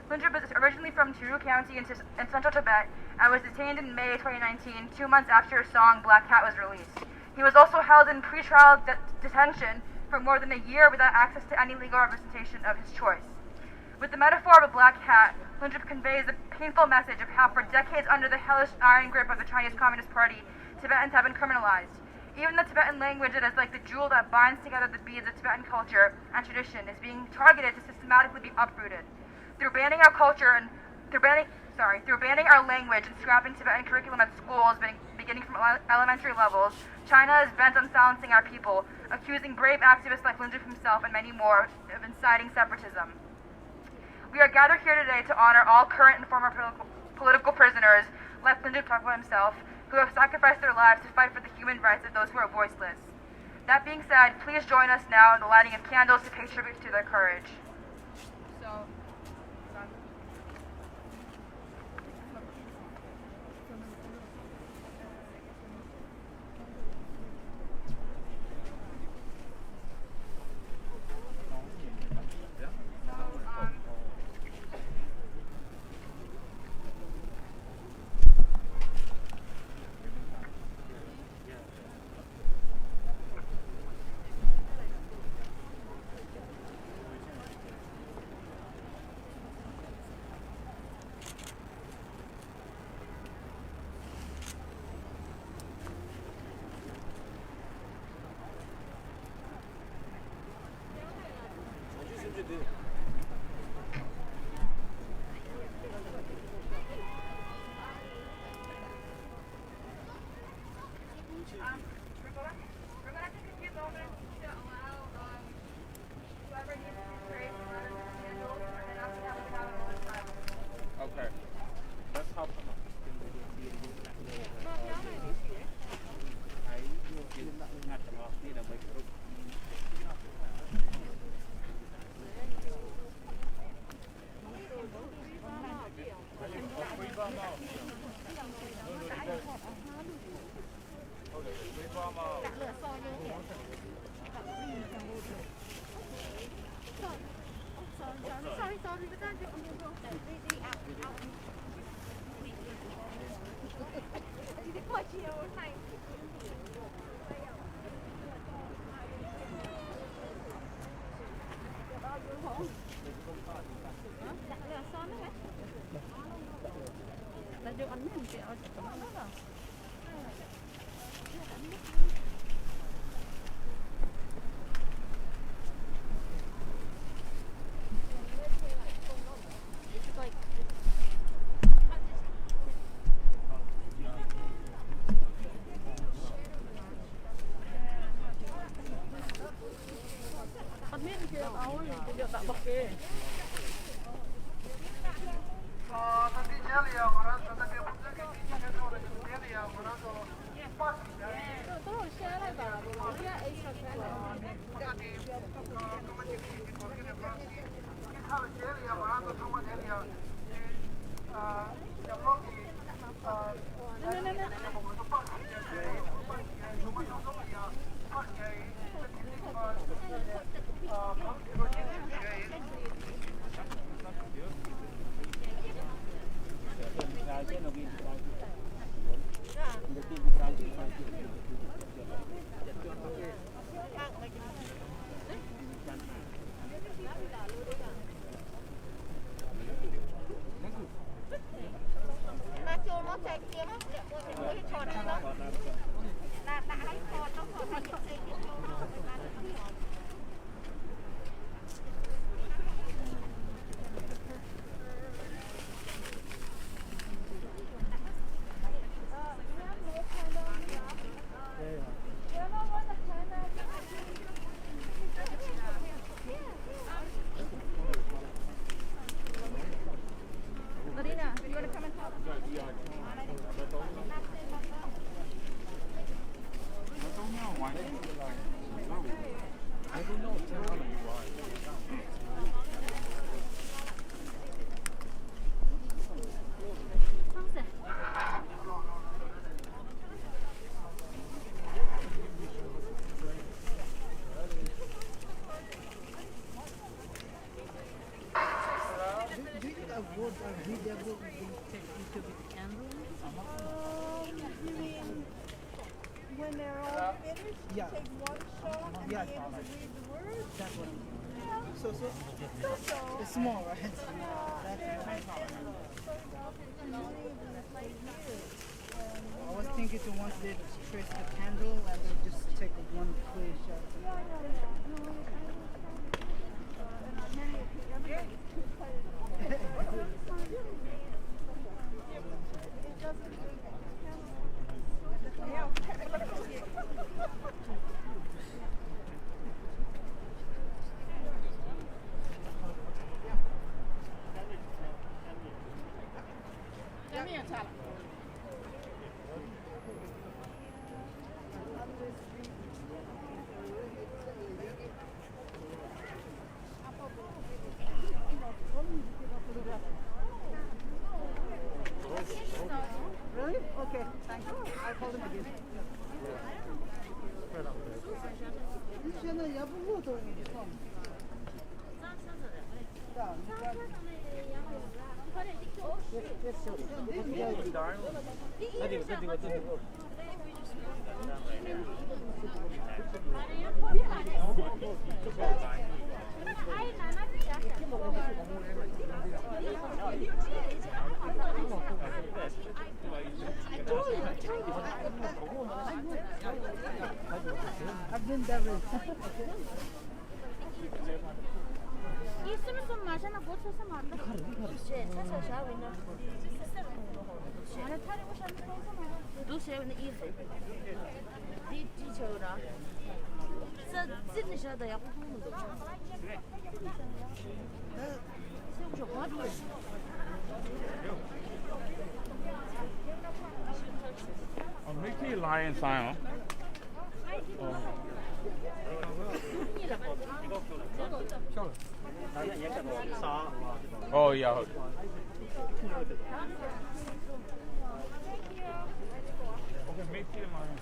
Speaker 2: Lundrup is originally from Tiru County in central Tibet and was detained in May 2019, 2 months after his song Black Hat was released. He was also held in pretrial detention for more than a year without access to any legal representation of his choice. With the metaphor of a black hat, Lundrup conveys the painful message of how for decades under the hellish iron grip of the Chinese Communist Party, Tibetans have been criminalized. Even the Tibetan language that is like the jewel that binds together the beads of Tibetan culture and tradition is being targeted to systematically be uprooted. Through banning our culture and through banning our language and scrapping Tibetan curriculum at schools beginning from elementary levels, China is bent on silencing our people, accusing brave activists like Lindrup himself and many more of inciting separatism. We are gathered here today to honor all current and former political prisoners, like Lindrup talked about himself, who have sacrificed their lives to fight for the human rights of those who are voiceless. That being said, please join us now in the lighting of candles to pay tribute to their courage.
Speaker 15: When they're all finished, you take one shot and be able to read the words.
Speaker 16: That's what
Speaker 15: So.
Speaker 16: it's small, right? I was thinking
Speaker 15: it to once they trace the candle and they just take one clear shot. Really? Okay, thanks. I'll call them again. I've been there.
Speaker 4: 있으면 좀 마셔나 고쳐서 만나. 그렇지. 차차 샤워나. 안에 타리고 샤워都是那衣服。地球的，这真的晓得要不同的。是不是花多？
Speaker 9: Make me lie inside. Oh yeah. Okay, make me lie.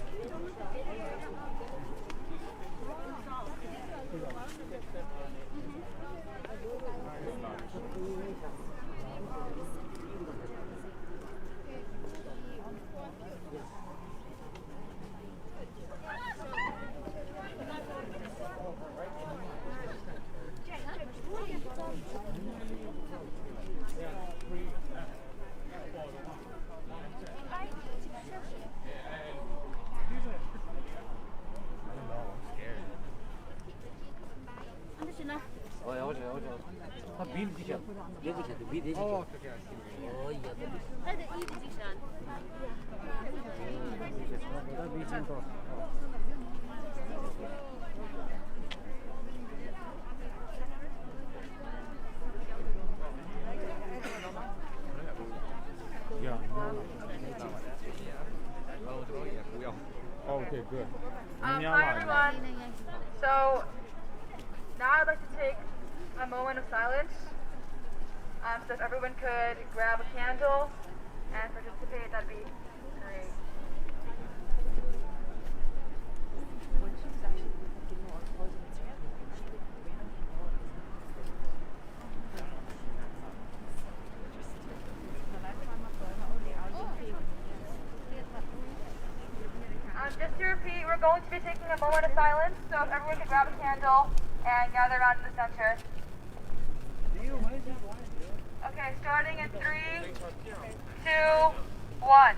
Speaker 9: Okay, good.
Speaker 2: Hi everyone. So now I'd like to take a moment of silence. So if everyone could grab a candle and participate, that'd be great. Just to repeat, we're going to be taking a moment of silence, so if everyone could grab a candle and gather around in the center. Okay, starting in 3, 2, 1.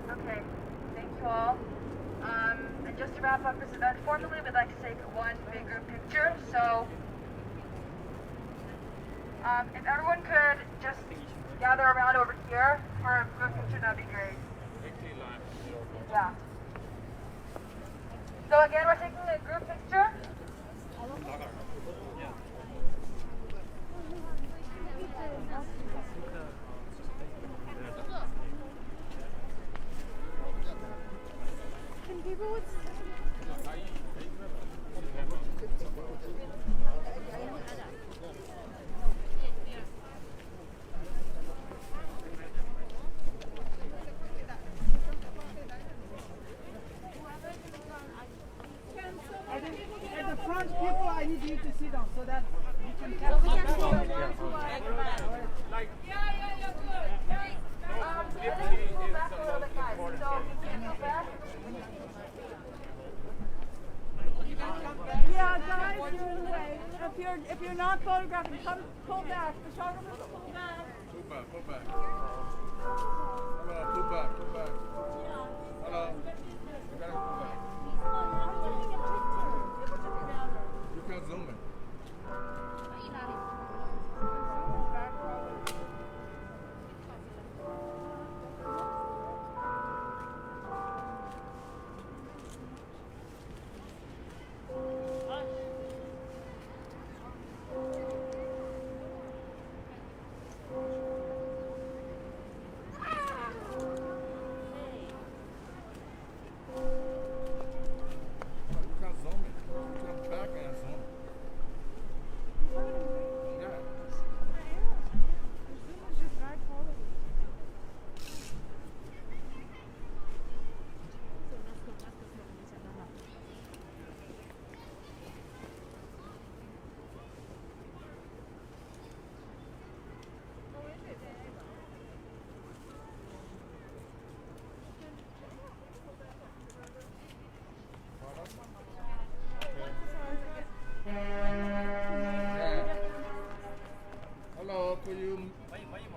Speaker 2: Okay, thank you all. And just to wrap up this event formally, we'd like to take one big group picture. So if everyone could just gather around over here for Yeah. So again, we're taking a group picture.
Speaker 15: Can people at the front, people, I need you to sit down so that you can capture.
Speaker 12: Like,
Speaker 2: Yeah, good. Let's pull back a little bit, guys. So you can go back.
Speaker 15: Yeah, guys, you're in the way. If you're not photographing, come pull back. Photographers, pull back.
Speaker 12: pull back. Hello, pull back. Hello. You gotta pull back. You can zoom in.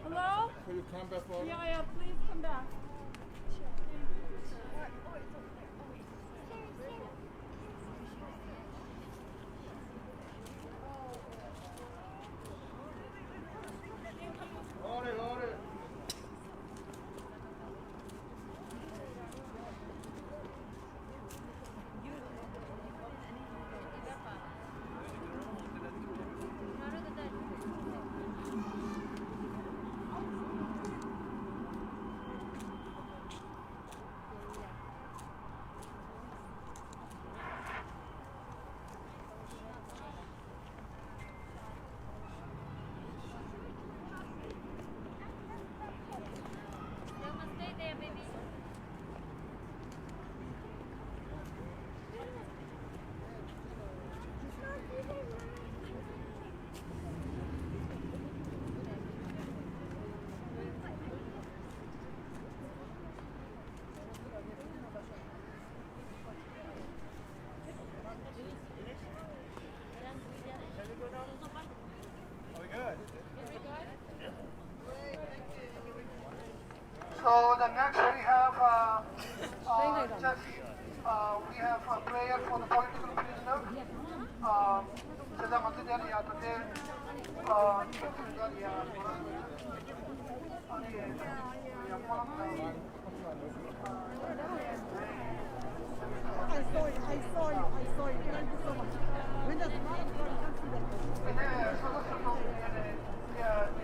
Speaker 12: Hello, could you come back forward?
Speaker 15: Yeah, please come back.
Speaker 12: Hold it.
Speaker 3: So the next we have we have a prayer for the political prisoner.
Speaker 15: I saw you. Thank you so much. When does
Speaker 3: Yeah.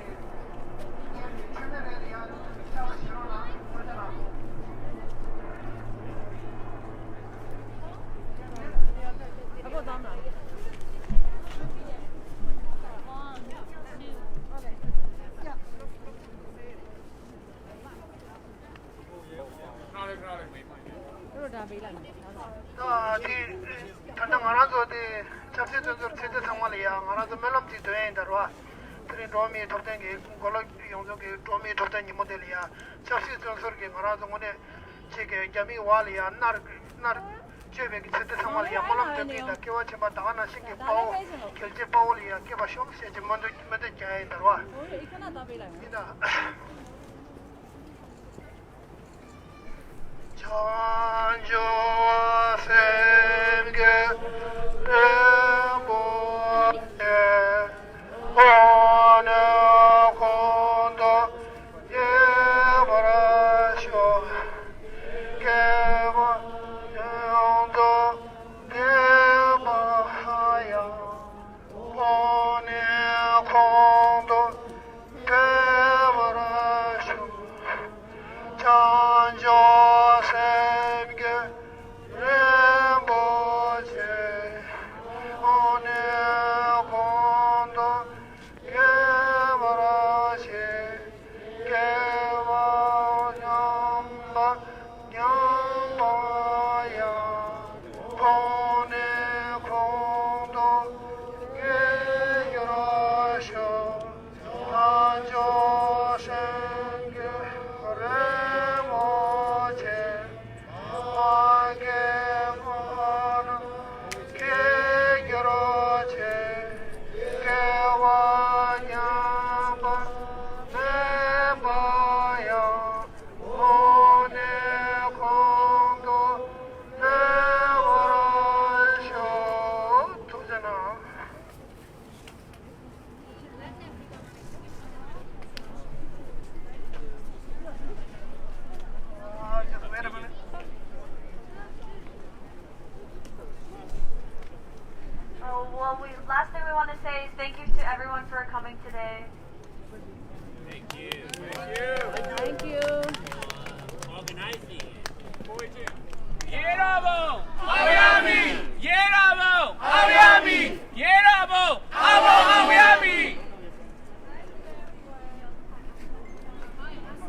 Speaker 1: want to say thank you to everyone for coming today.
Speaker 9: Thank you.
Speaker 4: Thank you.
Speaker 9: Organizing.
Speaker 16: Yerabo, Awyami, Yerabo, Awyami, Yerabo, Awyami.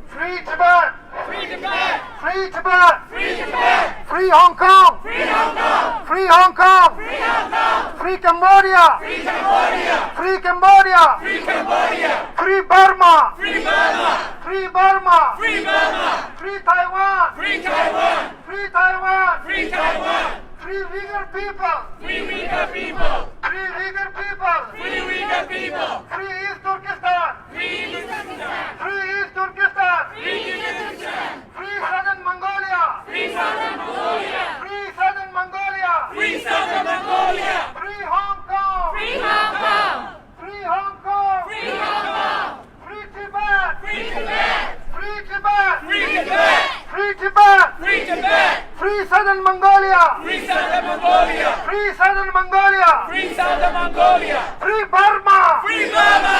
Speaker 13: Free Tibet!
Speaker 16: Free Tibet!
Speaker 13: Free Tibet!
Speaker 16: Free Tibet!
Speaker 13: Free Hong Kong!
Speaker 16: Free Hong Kong!
Speaker 13: Free Hong Kong!
Speaker 16: Free Hong Kong!
Speaker 13: Free Cambodia!
Speaker 16: Free Cambodia!
Speaker 13: Free Cambodia!
Speaker 16: Free Cambodia!
Speaker 13: Free Burma!
Speaker 16: Free Burma!
Speaker 13: Free Burma!
Speaker 16: Free Burma!
Speaker 13: Free Taiwan!
Speaker 16: Free Taiwan!
Speaker 13: Free Taiwan!
Speaker 16: Free Taiwan!
Speaker 13: Free Uyghur people!
Speaker 16: Free Uyghur people!
Speaker 13: Free Uyghur people!
Speaker 16: Free Uyghur people!
Speaker 13: Free East Turkestan!
Speaker 16: Free East Turkestan!
Speaker 13: Free East Turkestan!
Speaker 16: Free East Turkestan!
Speaker 13: Free Southern Mongolia!
Speaker 16: Free Southern Mongolia!
Speaker 13: Free Southern Mongolia!
Speaker 16: Free Southern Mongolia!
Speaker 13: Free Hong Kong!
Speaker 16: Free Hong Kong!
Speaker 13: Free Hong Kong!
Speaker 16: Free Hong Kong!
Speaker 13: Free Tibet!
Speaker 16: Free Tibet!
Speaker 13: Free Tibet!
Speaker 16: Free Tibet!
Speaker 13: Free Tibet!
Speaker 16: Free Tibet!
Speaker 13: Free Southern Mongolia!
Speaker 16: Free Southern Mongolia!
Speaker 13: Free Southern Mongolia!
Speaker 16: Free Southern Mongolia!
Speaker 13: Free Burma!
Speaker 16: Free Burma!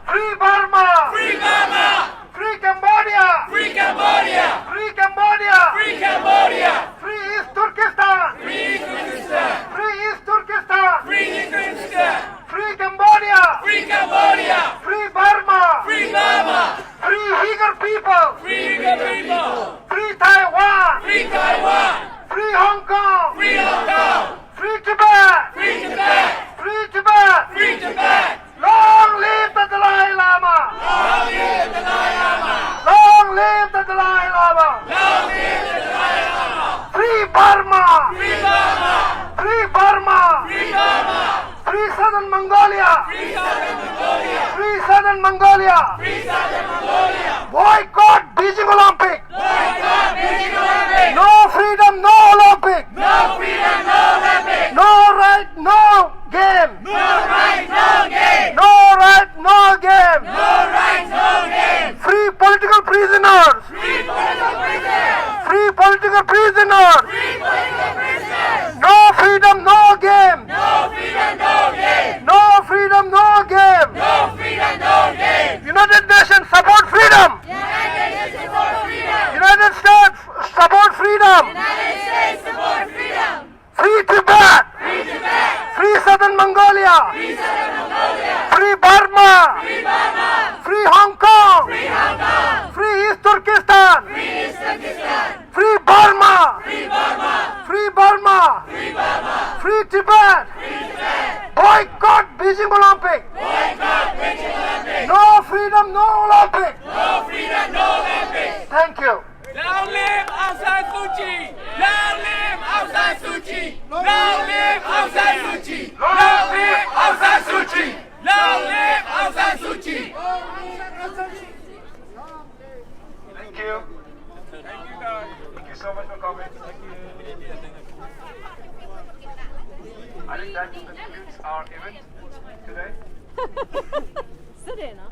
Speaker 13: Free Burma!
Speaker 16: Free Burma!
Speaker 13: Free Cambodia!
Speaker 16: Free Cambodia!
Speaker 13: Free Cambodia!
Speaker 16: Free Cambodia!
Speaker 13: Free East Turkestan!
Speaker 16: Free East Turkestan!
Speaker 13: Free East Turkestan!
Speaker 16: Free East Turkestan!
Speaker 13: Free Cambodia!
Speaker 16: Free Cambodia!
Speaker 13: Free Burma!
Speaker 16: Free Burma!
Speaker 13: Free Uyghur people!
Speaker 16: Free Uyghur people!
Speaker 13: Free Taiwan!
Speaker 16: Free Taiwan!
Speaker 13: Free Hong Kong!
Speaker 16: Free Hong Kong!
Speaker 13: Free Tibet!
Speaker 16: Free Tibet!
Speaker 13: Free Tibet!
Speaker 16: Free Tibet!
Speaker 13: Long live the Dalai Lama!
Speaker 16: Long live the Dalai Lama!
Speaker 13: Long live the Dalai Lama!
Speaker 16: Long live the Dalai Lama!
Speaker 13: Free Burma!
Speaker 16: Free Burma!
Speaker 13: Free Burma!
Speaker 16: Free Burma!
Speaker 13: Free Southern Mongolia!
Speaker 16: Free Southern Mongolia!
Speaker 13: Free Southern Mongolia!
Speaker 16: Free Southern Mongolia!
Speaker 13: Boycott Beijing Olympic!
Speaker 16: Boycott Beijing Olympic!
Speaker 13: No freedom, no Olympic!
Speaker 16: No freedom, no Olympic!
Speaker 13: No right, no game!
Speaker 16: No right, no game!
Speaker 13: No right, no game!
Speaker 16: No right, no game!
Speaker 13: Free political prisoners!
Speaker 16: Free political prisoners!
Speaker 13: Free political prisoners!
Speaker 16: Free political prisoners!
Speaker 13: No freedom, no game!
Speaker 16: No freedom, no game!
Speaker 13: No freedom, no game!
Speaker 16: No freedom, no game!
Speaker 13: United Nations support freedom!
Speaker 16: United Nations support freedom!
Speaker 13: United States support freedom!
Speaker 16: United States support freedom!
Speaker 13: Free Tibet!
Speaker 16: Free Tibet!
Speaker 13: Free Southern Mongolia!
Speaker 16: Free Southern Mongolia!
Speaker 13: Free Burma!
Speaker 16: Free Burma!
Speaker 13: Free Hong Kong!
Speaker 16: Free Hong Kong!
Speaker 13: Free East Turkestan!
Speaker 16: Free East Turkestan!
Speaker 13: Free Burma!
Speaker 16: Free Burma!
Speaker 13: Free Burma!
Speaker 16: Free Burma!
Speaker 13: Free Tibet!
Speaker 16: Free Tibet!
Speaker 13: Boycott Beijing Olympic!
Speaker 16: Boycott Beijing Olympic!
Speaker 13: No freedom, no Olympic!
Speaker 16: No freedom, no Olympic!
Speaker 13: Thank you.
Speaker 16: Long live Aung San Suu Kyi! Long live Aung San Suu Kyi! Long live Aung San Suu Kyi! Long live Aung San Suu Kyi! Long live Aung San Suu Kyi!
Speaker 8: Thank you. Thank you guys. Thank you so much for coming. I think that concludes our event today.
Speaker 4: 是的呢。